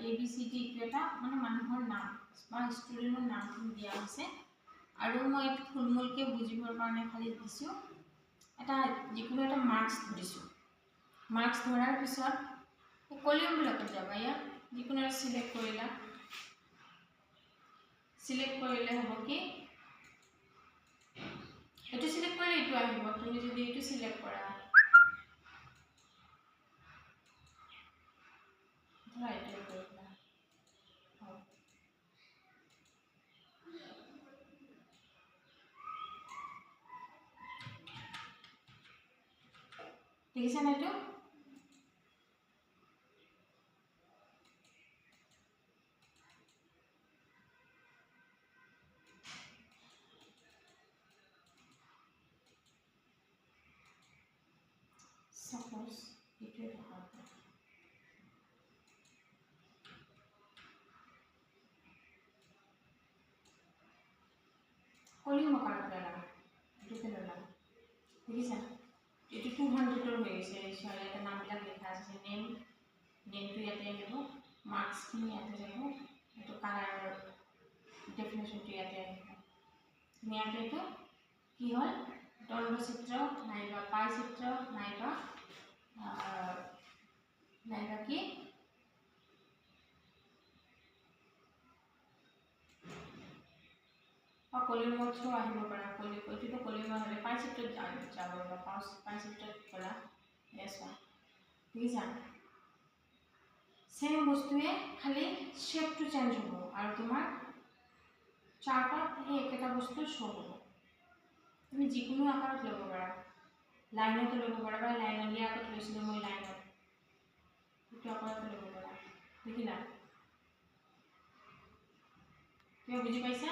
ABCD এটা মানে মানুহৰ নাম বা ষ্টুডেণ্টৰ নামটো দিয়া হৈছে আৰু মই এইটো ফুলমূলকৈ বুজিবৰ কাৰণে খালি দিছোঁ এটা যিকোনো এটা মাৰ্কছ ধৰিছোঁ মাৰ্কছ ধৰাৰ পিছত কলিউমবিলাকত যাবা ইয়াত যিকোনো এটা সিলেক্ট কৰিলা সিলেক্ট কৰিলে হ'ব কি এইটো সিলেক্ট কৰিলে এইটো আহিব তুমি যদি এইটো সিলেক্ট কৰা ধৰা এইটো কৰিলা দেখিছা না এইটো suppose এইটোৱে দেখা কলিউম আকাৰত ল'লা এইটোকে ল'লা দেখিছা এইটো 200 হৈ গৈছে সৰি এটা নামবিলাক লেখা আছে নেমটো ইয়াতে আহিব মাৰ্কছখিনি ইয়াতে যাব এইটো কালাৰৰ ডেফিনেশ্যনটো ইয়াতে আহিব তুমি ইয়াতে এইটো কি হ'ল দণ্ডচিত্ৰ নাইবা পাই চিত্ৰ নাইবা কি কলিউমৰ থ্ৰু আহিব পাৰা এইটোতো কলিউমৰ হ'লে পাই চিত্ৰত যাব বা পাই চিত্ৰত গ'লা এছ দেখিছা সেম বস্তুৱে খালি শেপটো চেঞ্জ হ'ব আৰু তোমাৰ চাৰ্টত সেই একেটা বস্তু শ্ব' হ'ব তুমি যিকোনো আকাৰত ল'ব পাৰা লাইনতো ল'ব পাৰা বা লাইনত দিয়া আগত লৈছিলোঁ মই লাইনত সেইটো আকাৰতো ল'ব পাৰা দেখিলা কিয় বুজি পাইছা